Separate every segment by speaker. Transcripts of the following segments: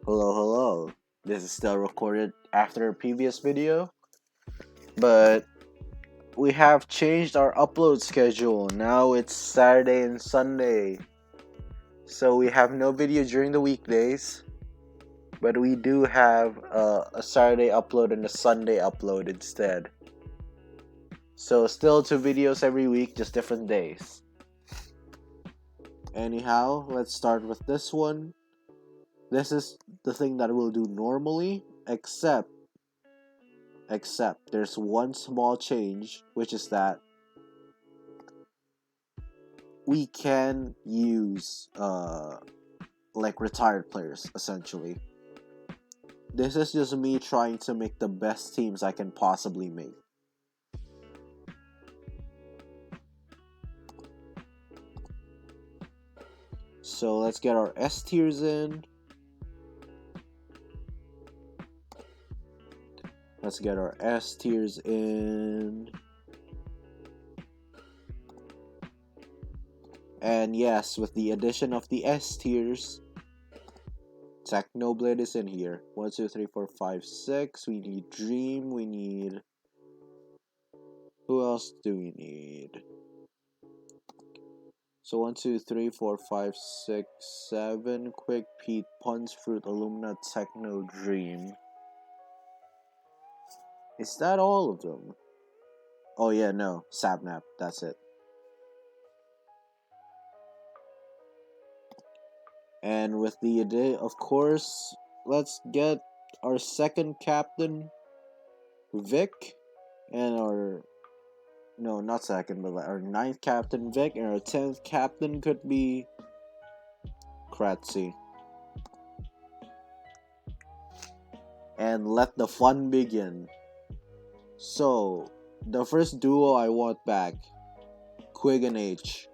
Speaker 1: Hello. This is still recorded after a previous video, but we have changed our upload schedule. Now it's Saturday and Sunday. So we have no video during the weekdays, but we do have a Saturday upload and a Sunday upload instead. So still 2 videos every week, just different days. Anyhow, let's start with this one. This is the thing that we'll do normally, except there's one small change, which is that we can use like retired players essentially. This is just me trying to make the best teams I can possibly make. So let's get our S tiers in. Let's get our S tiers in. And yes, with the addition of the S tiers, Technoblade is in here. 1, 2, 3, 4, 5, 6. We need Dream. We need. Who else do we need? So 1, 2, 3, 4, 5, 6, 7. Quick Pete, Punch Fruit, Illumina, Techno, Dream. Is that all of them? Oh yeah, no. Sapnap. That's it. And with the addition, of course, let's get our second captain, Vic, and our no, not second, but our 9th captain, Vic, and our 10th captain could be Kratzy. And let the fun begin. So, the first duo I want back, Quig and H.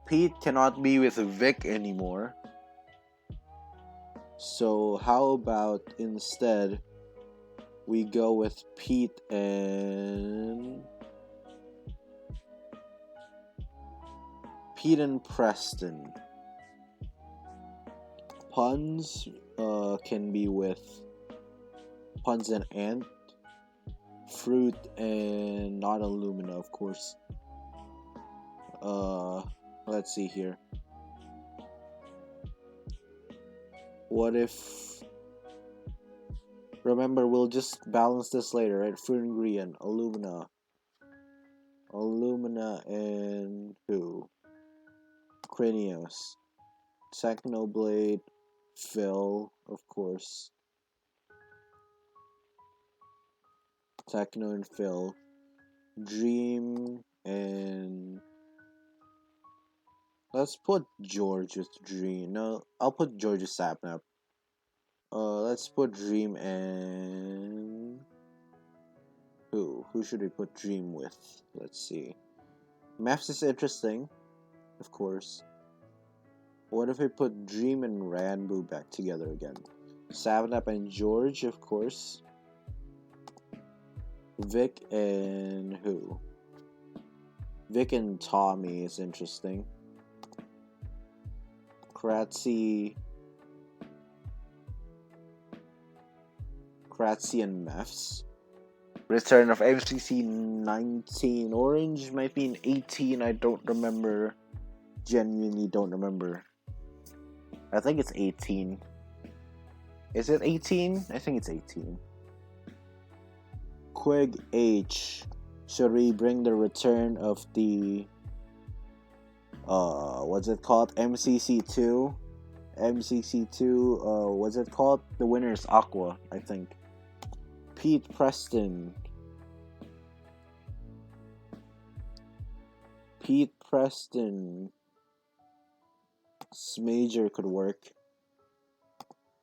Speaker 1: Pete cannot be with Vic anymore. So, how about instead we go with Pete and Preston. Puns can be with Puns and Ant. Fruit and not Illumina, of course. Let's see here. What if... Remember, we'll just balance this later, right? Fruit and Green, Illumina and who? Cranios. Technoblade, Phil, of course. Techno and Phil. Dream and... Let's put George with Dream. No, I'll put George with Sapnap. Let's put Dream and... Who? Who should we put Dream with? Let's see. Maps is interesting, of course. What if we put Dream and Ranboo back together again? Sapnap and George, of course. Vic and who? Vic and Tommy is interesting. Kratzy and Mefs. Return of MCC 19. Orange might be in 18. I don't remember. Genuinely don't remember. I think it's 18. Is it 18? I think it's 18. Quig H. Should we bring the return of the what's it called? MCC2? MCC2, what's it called? The winner is Aqua, I think. Pete Preston. Smager could work.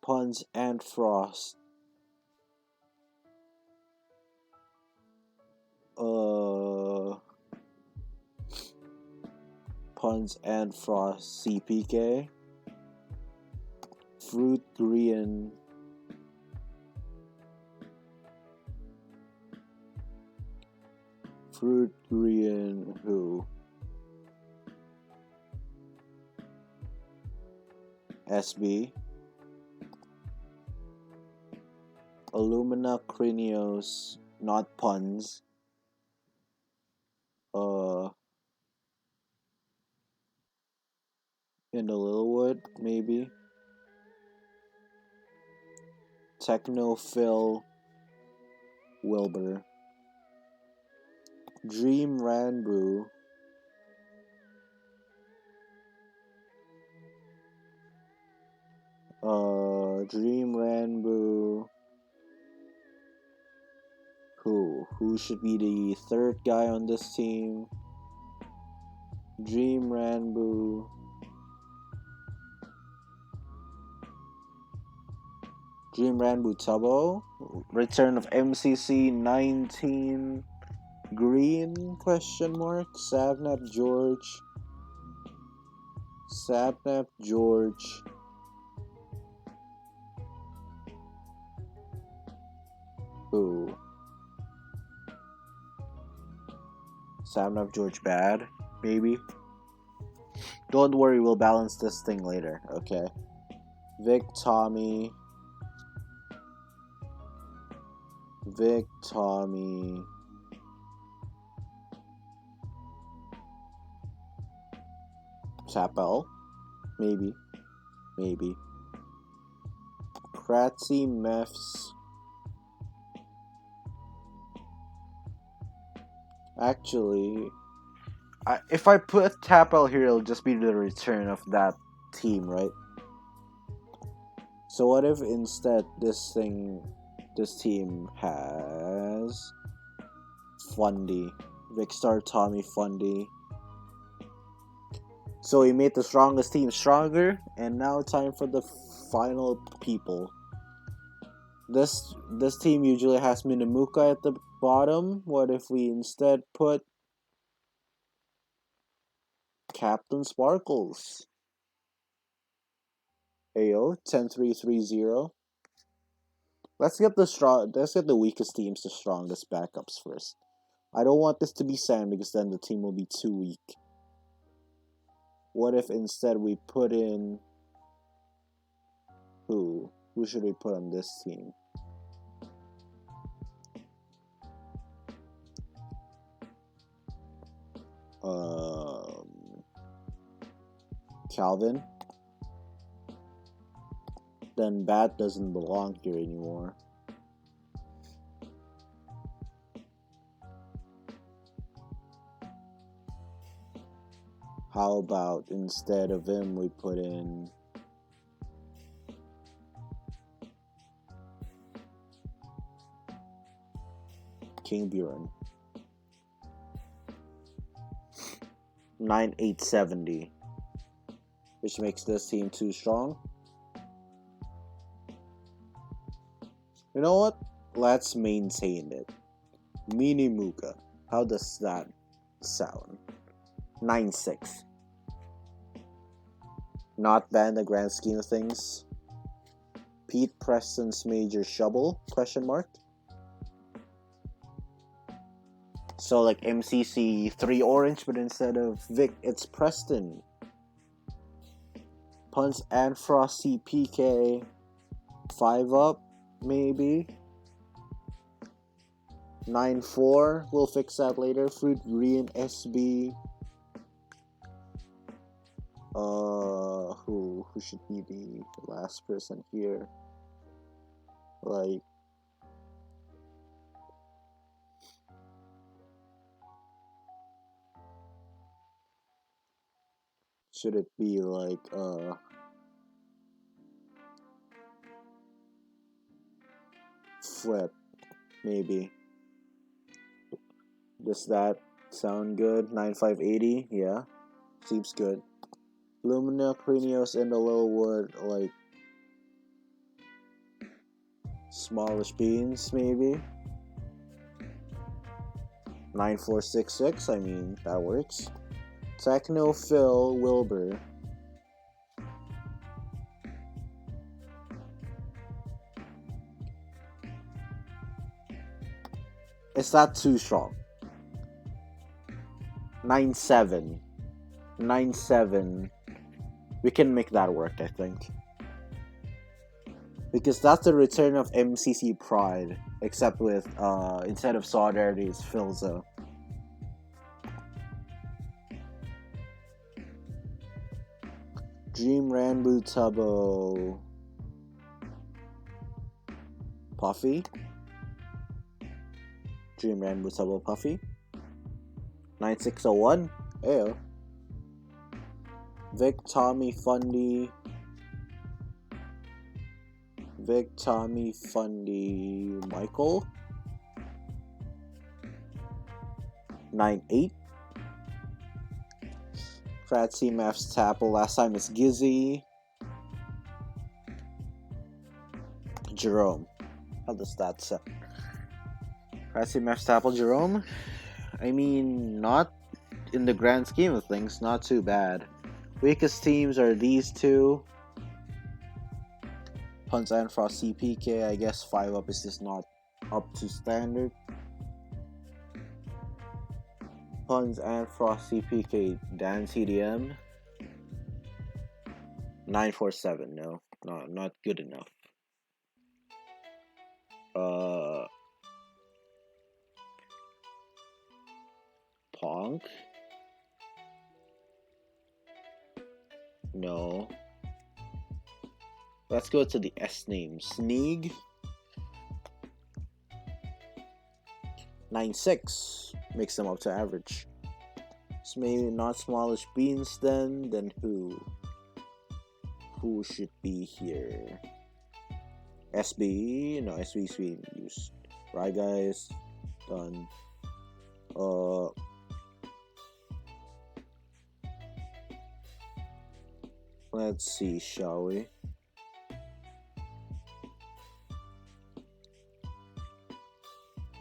Speaker 1: Puns and Frost. Puns and Frost, CPK. Fruit Green. Who? SB. Alumina Crinios, not puns. In the Littlewood, maybe. Technophil Wilbur. Dream Ranbrew. Dream Ranbrew. Who should be the third guy on this team? Dream Ranbrew. Dream Ranbrew Tubbo. Return of MCC 19 Green question mark. Sabnap George. Sabnap George. Who? Sabnap George bad, maybe. Don't worry, we'll balance this thing later, okay? Vic Tommy. Chapel. Maybe. Kratzy Mefs. Actually, if I put Tapel here, it'll just be the return of that team, right? So what if instead this team has Fundy, Vicstar, Tommy, Fundy. So we made the strongest team stronger, and now time for the final people. This team usually has Minimuka at the bottom. What if we instead put Captain Sparkles? Ayo, 10-3-3-0. Let's get the weakest teams to strongest backups first. I don't want this to be Sam because then the team will be too weak. What if instead we put in who? Who should we put on this team? Calvin. Then Bat doesn't belong here anymore. How about instead of him we put in King Buren. 9-8-70. Which makes this team too strong. You know what? Let's maintain it. Minimuka. How does that sound? 9-6. Not bad in the grand scheme of things. Pete Preston's Major Shovel? Question mark. So like MCC 3 orange, but instead of Vic, it's Preston. Punch and Frosty PK 5 up, maybe. 9-4, we'll fix that later. Fruit Green SB. Who should be the last person here? Like, should it be like Flip, maybe? Does that sound good? 9580, yeah, seems good. Lumina, Cranios, and the Littlewood, like smallish beans, maybe. 9466, I mean, that works. Technophil Wilbur. It's not too strong. 9-7. 9-7. We can make that work, I think. Because that's the return of MCC Pride, except with instead of Solidarity, it's Philza. Dream Ranbu Tubbo. Puffy. Dream Ranbu Tubbo Puffy. 9601. Ew. Vic Tommy Fundy. Vic Tommy Fundy Michael. 98. Fratzy Maths Tapple. Last time it's Gizzy. Jerome. How does that sound? Fratzy Maths Tapple Jerome? I mean, not in the grand scheme of things, not too bad. Weakest teams are these two. Puns and Frost CPK, I guess 5 up is just not up to standard. Puns and Frost CPK, Dan CDM. 947, no, not good enough. Punk? No. Let's go to the S name. Sneeg. 96. Makes them up to average. So maybe not smallish beans then who? Who should be here? SB? No, SB's being used. Right, guys? Done. Let's see, shall we?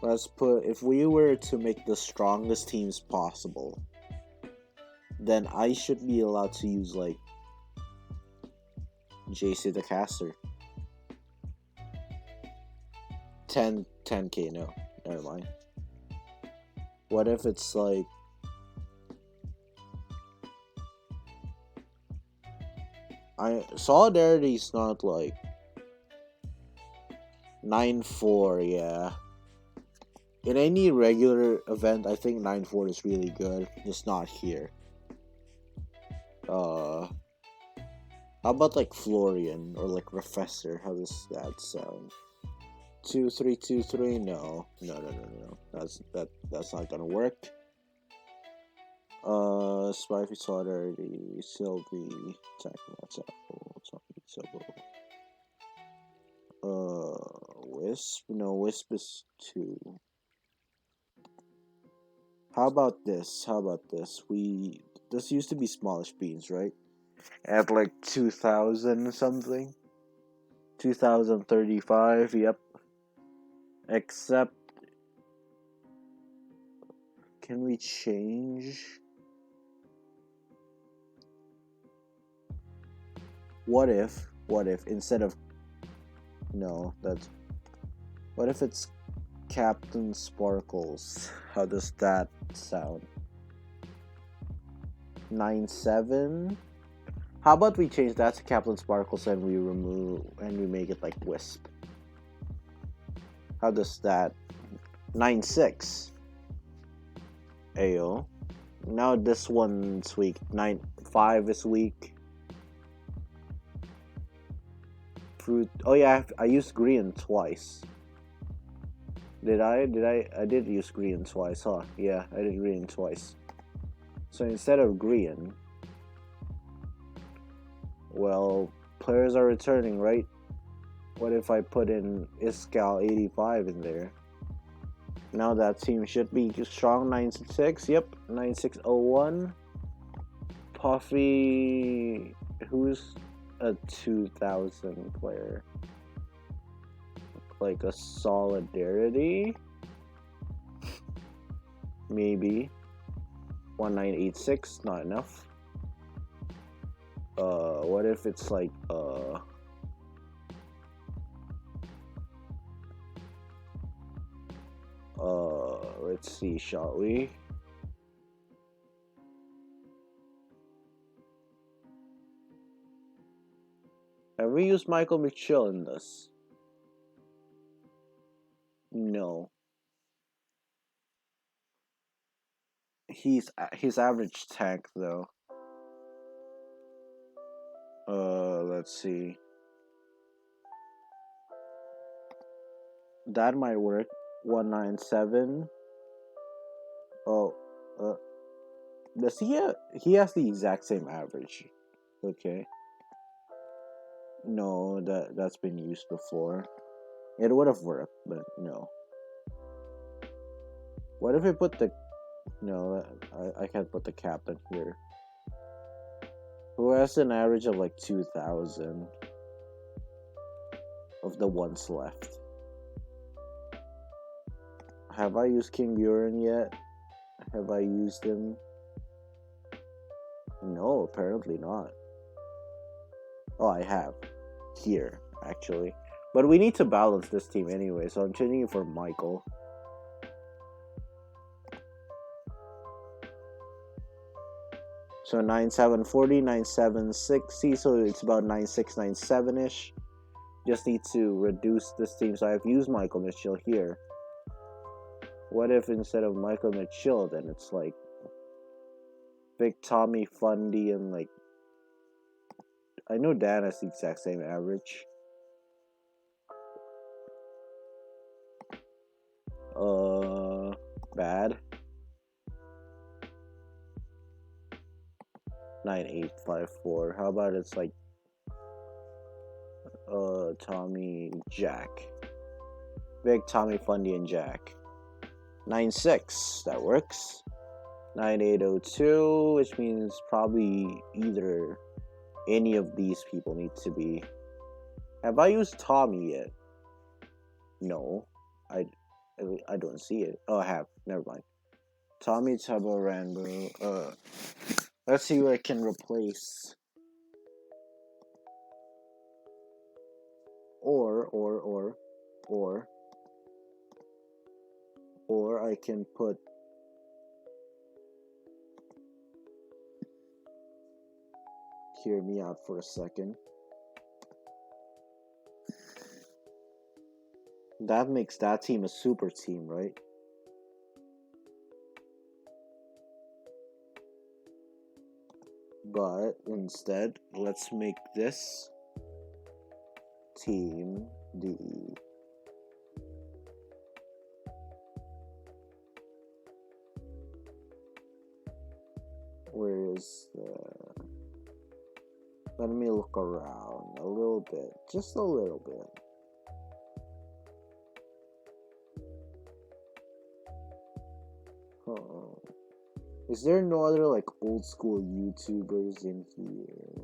Speaker 1: Let's put, if we were to make the strongest teams possible, then I should be allowed to use, like, JC the Caster. 10k, no, never mind. What if it's like Solidarity's not like 9-4, yeah. In any regular event, I think 9-4 is really good, just not here. How about like Florian or like Professor? How does that sound? 2-3-2-3? No. That's not gonna work. Spifey Solidarity, Sylvie, Wisp? No, Wisp is 2. How about this? This used to be smallish beans, right? At like 2000 something. 2035, yep. Except, can we change? What if instead of, no, that's, what if it's Captain Sparkles? How does that sound? 9-7? How about we change that to Captain Sparkles and we make it like Wisp? How does that? 9-6. Ayo. Now this one's weak. 9-5 is weak. Fruit. Oh yeah, I used green twice. Did I? I did use green twice, huh? Yeah, I did green twice. So instead of green, well, players are returning, right? What if I put in Iskal 85 in there? Now that team should be strong. 9-6. Yep, 9601. Puffy, who's a 2000 player? Like a Solidarity? Maybe. 1986, not enough. What if it's like let's see, shall we? Have we used Michael McChill in this? No. He's average tank though. Let's see. That might work. 197. Oh, does he have, he has the exact same average. Okay. No, that's been used before. It would have worked, but no. What if we put the... No, I can't put the captain here. Who has an average of like 2,000 of the ones left? Have I used King Buren yet? Have I used him? No, apparently not. Oh, I have. Here, actually. But we need to balance this team anyway, so I'm changing it for Michael. So 9740, 9760, so it's about 9697-ish. Just need to reduce this team, so I've used Michael Mitchell here. What if instead of Michael Mitchell, then it's like Big Tommy Fundy and like... I know Dan has the exact same average. Bad. 9854. How about it's like Tommy Jack. Big Tommy Fundy and Jack. 96. That works. 9802, which means probably either any of these people need to be. Have I used Tommy yet? No. I don't see it. Oh, I have. Never mind. Tommy, Tubbo, Rambo. Let's see what I can replace. Or I can put... Hear me out for a second. That makes that team a super team, right? But instead, let's make this team the... Where is the... Let me look around a little bit. Just a little bit. Is there no other like old school YouTubers in here?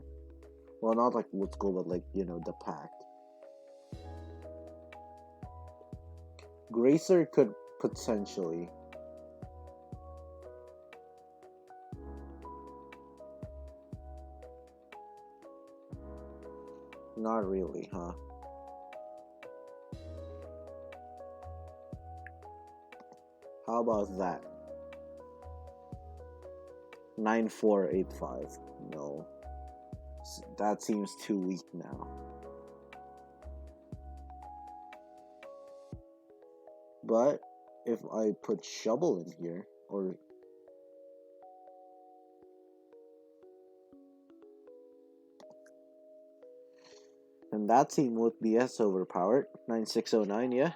Speaker 1: Well, not like old school, but like, you know, the pack. Gracer could potentially. Not really, huh? How about that? 9485. No. That seems too weak now. But if I put Shovel in here, or... And that team would be as overpowered. 9609, yeah.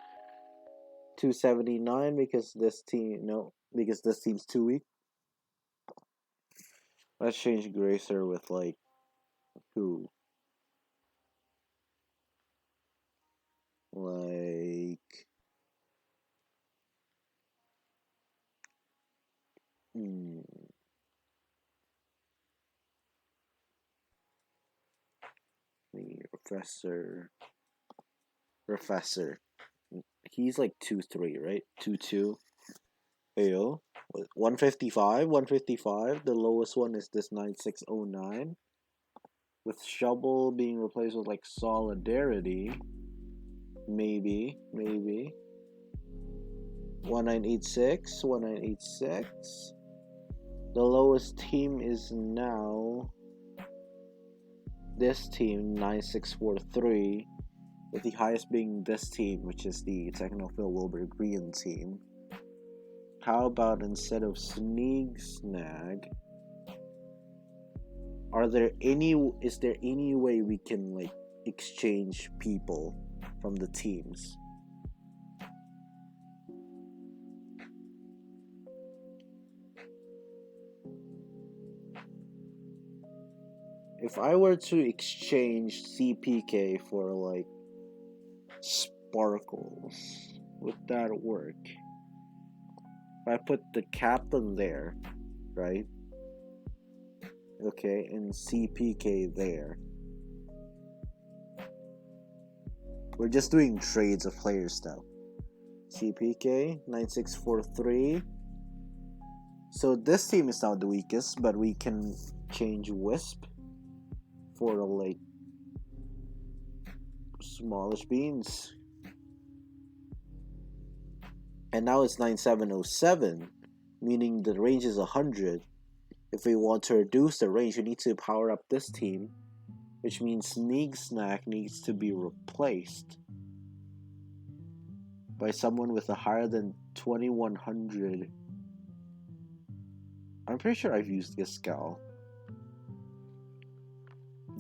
Speaker 1: 279 because this team... No, because this team's too weak. Let's change Gracer with, like, who? Like... The Professor. He's like 2-3, right? 2-2. Ayo. 155, 155. The lowest one is this 9609. With Shovel being replaced with like Solidarity. Maybe. 1986, 1986. The lowest team is now this team 9643, with the highest being this team, which is the Technophil Wilbur Green team. How about instead of Sneak Snag, is there any way we can like exchange people from the teams? If I were to exchange CPK for like Sparkles, would that work? If I put the captain there, right? Okay, and CPK there. We're just doing trades of players now. CPK 9643. So this team is now the weakest, but we can change Wisp for like smallish beans. And now it's 9707, meaning the range is 100. If we want to reduce the range, we need to power up this team, which means Sneak Snack needs to be replaced by someone with a higher than 2100. I'm pretty sure I've used Iskal.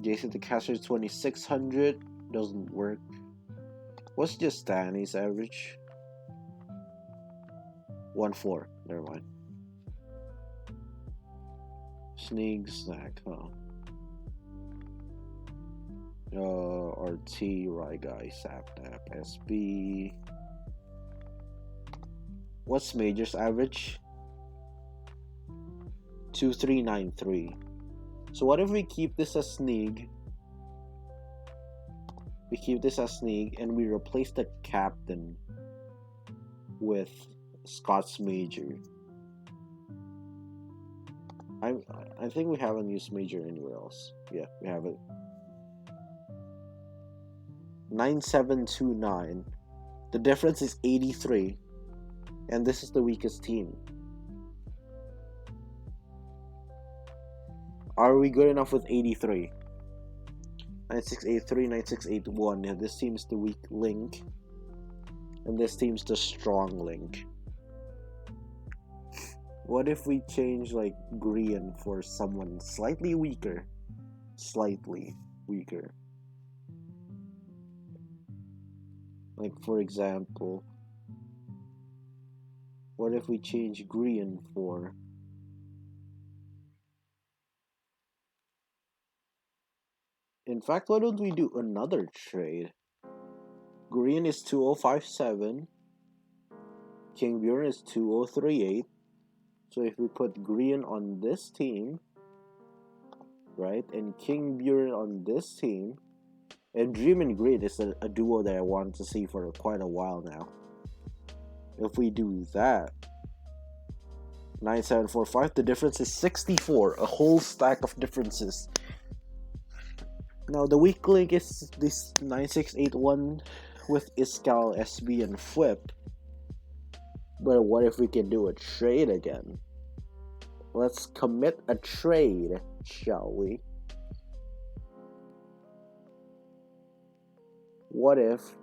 Speaker 1: Jason the Caster 2600 doesn't work. What's just Danny's average? 1-4. Never mind. Sneak Snack, huh? RT, right guy, Sapnap, SB. What's Major's average? 2393. So what if we keep this as Sneak? We keep this as Sneak and we replace the captain with Scott's Major. I think we haven't used Major anywhere else. Yeah, we have it. 9729. The difference is 83. And this is the weakest team. Are we good enough with 83? 9683, 9681. Yeah, this team's the weak link. And this team's the strong link. What if we change like Grian for someone slightly weaker? Slightly weaker. Like for example, what if we change Grian for... In fact, why don't we do another trade? Grian is 2057. King Bjorn is 2038. So if we put Grian on this team, right, and King Bjorn on this team, and Dream and Grid is a duo that I wanted to see for quite a while now. If we do that, 9745, the difference is 64, a whole stack of differences. Now the weak link is this 9681 with Iskal, SB, and Flip. But what if we can do a trade again? Let's commit a trade, shall we? What if?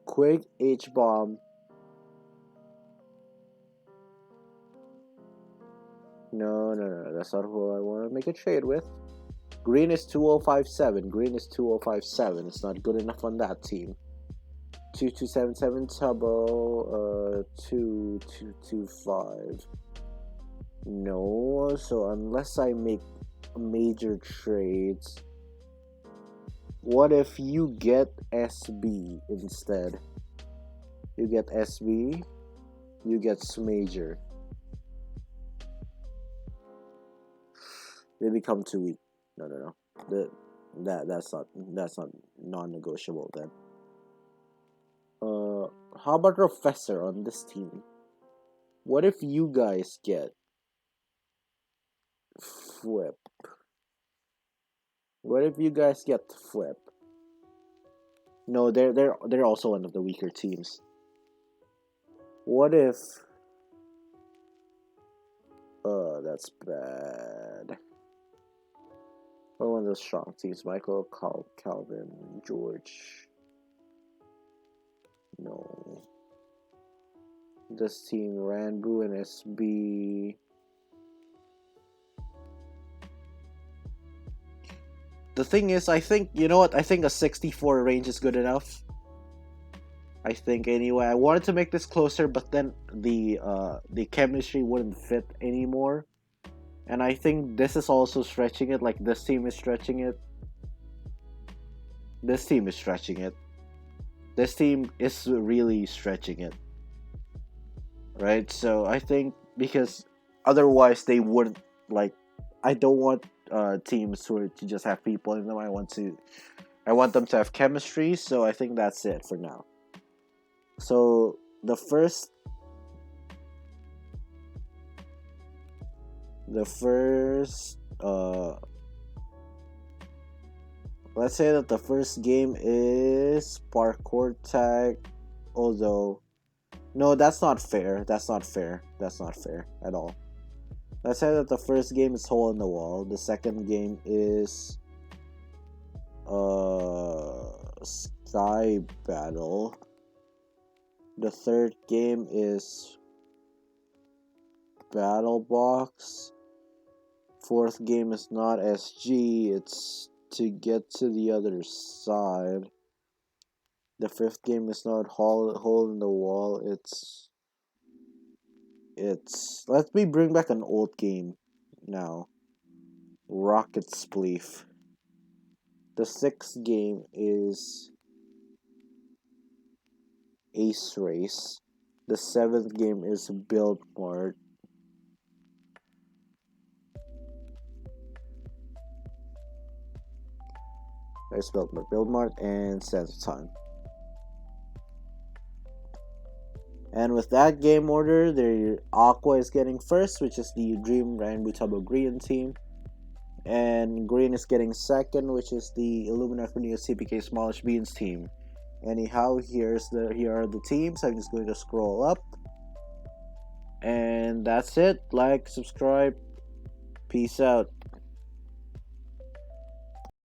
Speaker 1: Quick H-bomb. No, that's not who I want to make a trade with. Green is 2057. It's not good enough on that team. 2277 Tubbo, 2225. No, so unless I make major trades, what if you get SB instead? You get SB, you get Major. They become too weak. No. That's not non-negotiable then. How about Professor on this team? What if you guys get Flip? What if you guys get Flip? No, they're also one of the weaker teams. What if? That's bad. What one of the strong teams? Michael, Calvin, George. No. This team, Ranbu and SB. The thing is, I think, you know what? I think a 64 range is good enough. I think anyway. I wanted to make this closer, but then the chemistry wouldn't fit anymore. And I think this is also stretching it, like this team is stretching it. This team is stretching it. This team is really stretching it. Right? So I think because otherwise they wouldn't, like, I don't want teams to just have people in them. I want them to have chemistry, so I think that's it for now. So the first let's say that the first game is parkour tag, although no, that's not fair. That's not fair at all. Let's say that the first game is hole in the wall. The second game is sky battle. The third game is battle box. Fourth game is not SG, it's to get to the other side. The fifth game is not hole in the wall, it's let me bring back an old game now. Rocket Spleef. The sixth game is Ace Race. The seventh game is Build Mart. I spelled Build Mart and Sands of Time. And with that game order, the Aqua is getting first, which is the Dream Rainbow Tabo Green team. And Green is getting second, which is the Illumina Corneo CPK Smallish Beans team. Anyhow, here are the teams. I'm just going to scroll up. And that's it. Like, subscribe. Peace out.